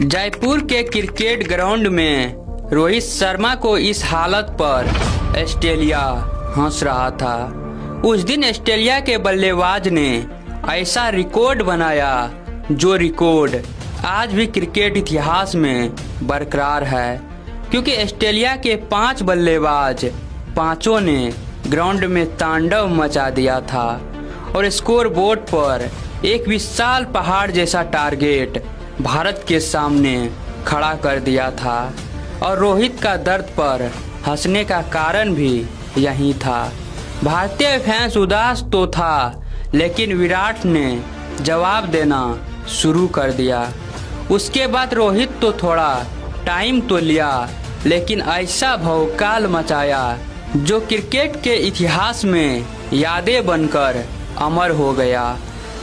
जयपुर के cricket ground में रोहित शर्मा को इस हालत पर ऑस्ट्रेलिया हंस रहा था। उस दिन ऑस्ट्रेलिया के बल्लेबाज ने ऐसा रिकॉर्ड बनाया जो रिकॉर्ड आज भी क्रिकेट इतिहास में बरकरार है, क्योंकि ऑस्ट्रेलिया के 5 बल्लेबाज पांचों ने ग्राउंड में तांडव मचा दिया था और स्कोर बोर्ड पर एक विशाल पहाड़ जैसा टारगेट भारत के सामने खड़ा कर दिया था। और रोहित का दर्द पर हंसने का कारण भी यही था। भारतीय फैंस उदास तो था, लेकिन विराट ने जवाब देना शुरू कर दिया। उसके बाद रोहित तो थोड़ा टाइम तो लिया, लेकिन ऐसा भौकाल मचाया जो क्रिकेट के इतिहास में यादें बनकर अमर हो गया।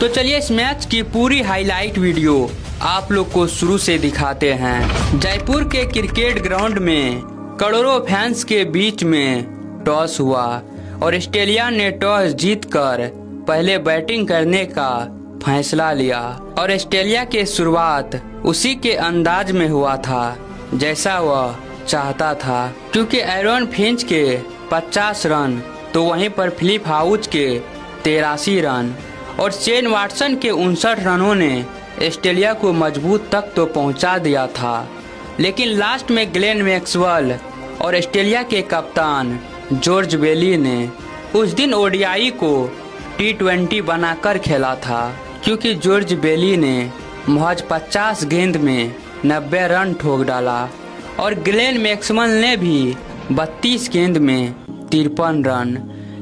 तो चलिए इस मैच की पूरी हाईलाइट वीडियो आप लोग को शुरू से दिखाते हैं। जयपुर के क्रिकेट ग्राउंड में करोड़ों फैंस के बीच में टॉस हुआ और ऑस्ट्रेलिया ने टॉस जीतकर पहले बैटिंग करने का फैसला लिया और ऑस्ट्रेलिया की शुरुआत उसी के अंदाज में हुआ था जैसा वह चाहता था, क्योंकि एरन फिंच के 50 रन तो वहीं पर फिलिप हाउस के 83 रन और शेन वाटसन के 59 रनों ने ऑस्ट्रेलिया को मजबूत तक तो पहुंचा दिया था। लेकिन लास्ट में ग्लेन मैक्सवेल और ऑस्ट्रेलिया के कप्तान जॉर्ज बेली ने उस दिन ओडीआई को T20 बनाकर खेला था, क्योंकि जॉर्ज बेली ने महज 50 गेंद में 90 रन ठोक डाला और ग्लेन मैक्सवेल ने भी 32 गेंद में 53 रन।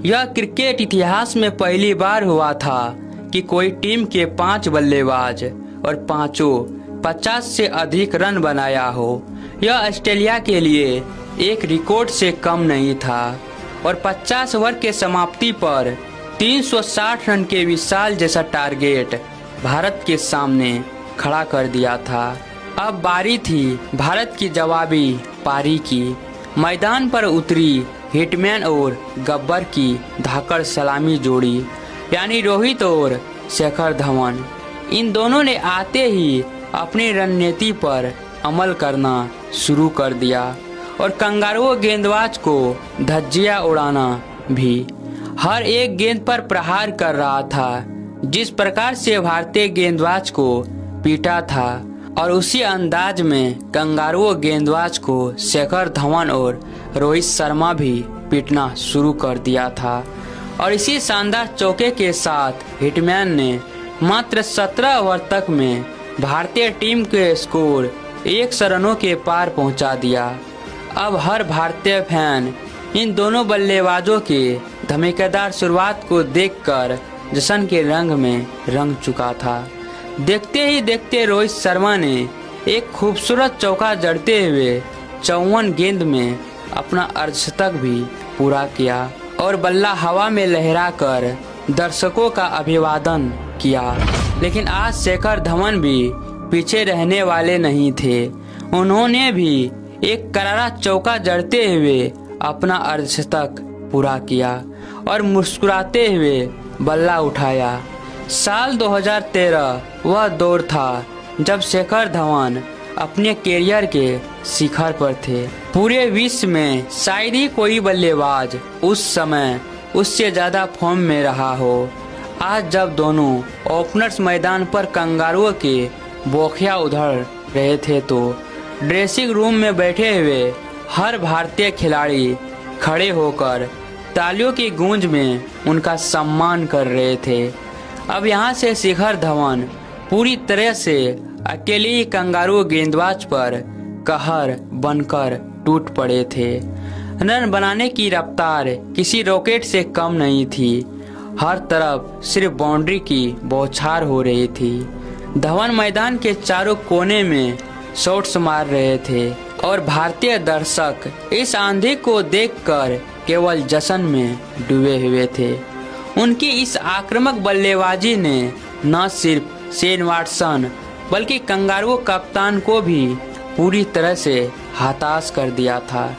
यह क्रिकेट इतिहास में पहली बार हुआ था कि कोई टीम के 5 बल्लेबाज और पांचों 50 से अधिक रन बनाया हो। यह ऑस्ट्रेलिया के लिए एक रिकॉर्ड से कम नहीं था और 50 ओवर के समाप्ति पर 360 रन के विशाल जैसा टारगेट भारत के सामने खड़ा कर दिया था। अब बारी थी भारत की जवाबी पारी की। मैदान पर उतरी हिटमैन और गब्बर की धाकड़ सलामी जोड़ी, यानी रोहित और शिखर धवन। इन दोनों ने आते ही अपनी रणनीति पर अमल करना शुरू कर दिया और कंगारुओं गेंदबाज को धज्जियां उड़ाना भी। हर एक गेंद पर प्रहार कर रहा था। जिस प्रकार से भारतीय गेंदबाज को पीटा था और उसी अंदाज में कंगारुओं गेंदबाज को शिखर धवन और रोहित शर्मा भी पीटना शुरू कर दिया था। और इसी शानदार चौके के साथ हिटमैन ने मात्र 17 ओवर तक में भारतीय टीम के स्कोर 100 रनों के पार पहुंचा दिया। अब हर भारतीय फैन इन दोनों बल्लेबाजों के धमाकेदार शुरुआत को देखकर जश्न के रंग में रंग चुका था। देखते ही देखते रोहित शर्मा ने एक खूबसूरत चौका जड़ते हुए 54 गेंद में अपना अर्धशतक भी पूरा किया और बल्ला हवा में लहराकर दर्शकों का अभिवादन किया। लेकिन आज शिखर धवन भी पीछे रहने वाले नहीं थे। उन्होंने भी एक करारा चौका जड़ते हुए अपना अर्धशतक पूरा किया और मुस्कुराते हुए बल्ला उठाया। साल 2013 वह दौर था जब शिखर धवन अपने कैरियर के शिखर पर थे। पूरे विश्व में शायद ही कोई बल्लेबाज उस समय उससे ज्यादा फॉर्म में रहा हो। आज जब दोनों ओपनर्स मैदान पर कंगारुओं के बोखिया उधड़ रहे थे, तो ड्रेसिंग रूम में बैठे हुए हर भारतीय खिलाड़ी खड़े होकर तालियों की गूंज में उनका सम्मान कर रहे थे। अब यहाँ से शिखर धवन पूरी तरह से अकेले ही कंगारू गेंदबाज पर कहर बनकर टूट पड़े थे। रन बनाने की रफ्तार किसी रॉकेट से कम नहीं थी। हर तरफ सिर्फ बाउंड्री की बौछार हो रही थी। धवन मैदान के चारों कोने में शॉट्स मार रहे थे और भारतीय दर्शक इस आंधी को देखकर केवल जश्न में डूबे हुए थे। उनकी इस आक्रामक बल्लेबाजी ने न सिर्फ शेन वाटसन बल्कि कंगारुओं कप्तान को भी पूरी तरह से हताश कर दिया था।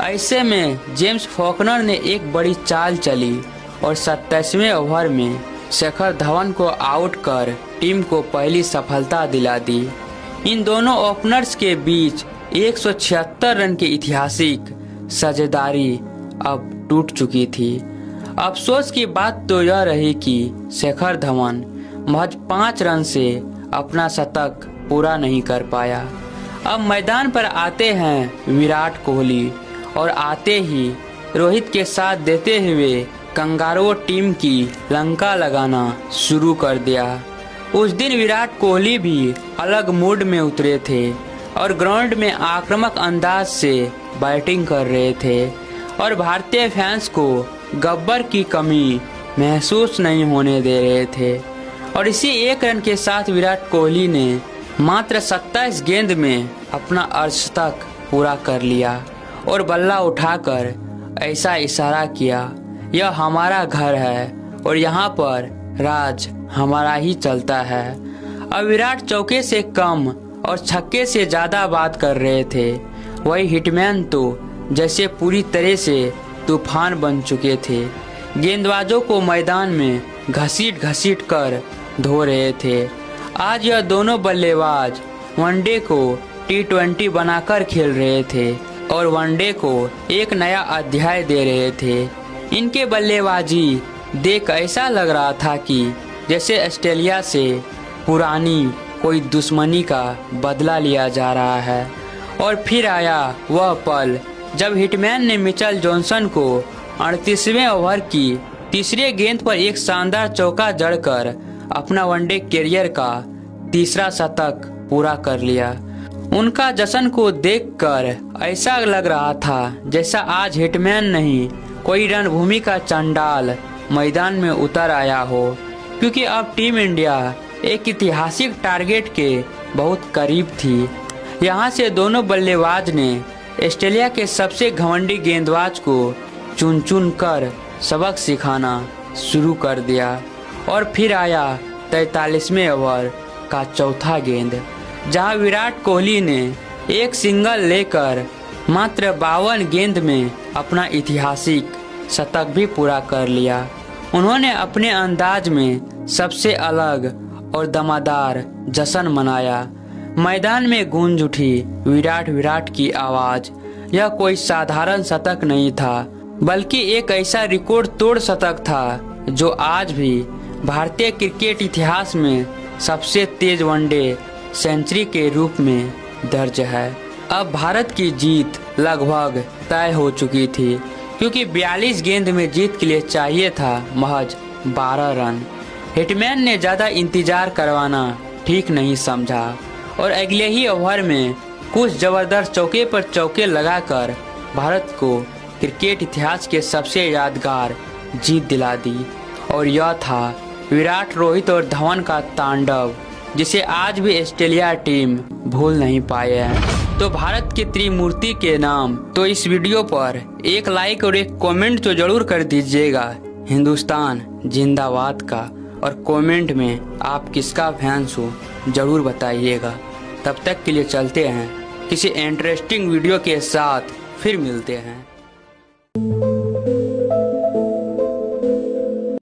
ऐसे में जेम्स फॉकनर ने एक बड़ी चाल चली और 27वें ओवर में शिखर धवन को आउट कर टीम को पहली सफलता दिला दी। इन दोनों ओपनर्स के बीच 176 रन की ऐतिहासिक साझेदारी अब टूट चुकी थी। अफसोस की बात तो यह रही कि शिखर धवन महज 5 रन से अपना शतक पूरा नहीं कर पाया। अब मैदान पर आते हैं विराट कोहली और आते ही रोहित के साथ देते हुए कंगारू टीम की लंका लगाना शुरू कर दिया। उस दिन विराट कोहली भी अलग मूड में उतरे थे और ग्राउंड में आक्रामक अंदाज से बैटिंग कर रहे थे और भारतीय फैंस को गब्बर की कमी महसूस नहीं होने दे रहे थे। और इसी 1 रन के साथ विराट कोहली ने मात्र 27 गेंद में अपना अर्धशतक पूरा कर लिया और बल्ला उठाकर ऐसा इशारा किया, यह हमारा घर है और यहाँ पर राज हमारा ही चलता है। अब विराट चौके से कम और छक्के से ज़्यादा बात कर रहे थे, वही हिटमैन तो जैसे पूरी तरह से तूफान बन चुके थे। गेंदबाजों को मैदान में घसीट कर धो रहे थे। आज यह दोनों बल्लेबाज वनडे को T20 बनाकर खेल रहे थे और वनडे को एक नया अध्याय दे रहे थे। इनके बल्लेबाजी देख ऐसा लग रहा था कि जैसे ऑस्ट्रेलिया से पुरानी कोई दुश्मनी का बदला लिया जा रहा है। और फिर आया वह पल जब हिटमैन ने मिचेल जॉनसन को 38वें ओवर की तीसरे गेंद पर एक शानदार चौका जड़कर अपना वनडे करियर का तीसरा शतक पूरा कर लिया। उनका जश्न को देखकर ऐसा लग रहा था जैसा आज हिटमैन नहीं कोई रणभूमि का चंडाल मैदान में उतर आया हो, क्योंकि अब टीम इंडिया एक ऐतिहासिक टारगेट के बहुत करीब थी। यहाँ से दोनों बल्लेबाज ने ऑस्ट्रेलिया के सबसे घमंडी गेंदबाज को चुन कर सबक सिखाना शुरू कर दिया। और फिर आया 43वें ओवर का चौथा गेंद, जहां विराट कोहली ने एक सिंगल लेकर मात्र 52 गेंद में अपना ऐतिहासिक शतक भी पूरा कर लिया। उन्होंने अपने अंदाज में सबसे अलग और दमदार जश्न मनाया। मैदान में गूंज उठी विराट की आवाज। यह कोई साधारण शतक नहीं था, बल्कि एक ऐसा रिकॉर्ड तोड़ शतक था जो आज भी भारतीय क्रिकेट इतिहास में सबसे तेज वनडे सेंचुरी के रूप में दर्ज है। अब भारत की जीत लगभग तय हो चुकी थी, क्योंकि 42 गेंद में जीत के लिए चाहिए था महज 12 रन। हिटमैन ने ज़्यादा इंतजार करवाना ठीक नहीं समझा और अगले ही ओवर में कुछ जबरदस्त चौके पर चौके लगाकर भारत को क्रिकेट इतिहास के सबसे यादगार जीत दिला दी। और यह था विराट, रोहित और धवन का तांडव, जिसे आज भी ऑस्ट्रेलिया टीम भूल नहीं पाए हैं। तो भारत के त्रिमूर्ति के नाम तो इस वीडियो पर एक लाइक और एक कमेंट तो जरूर कर दीजिएगा हिंदुस्तान जिंदाबाद का, और कमेंट में आप किसका फैंस हो जरूर बताइएगा। तब तक के लिए चलते हैं, किसी इंटरेस्टिंग वीडियो के साथ फिर मिलते हैं।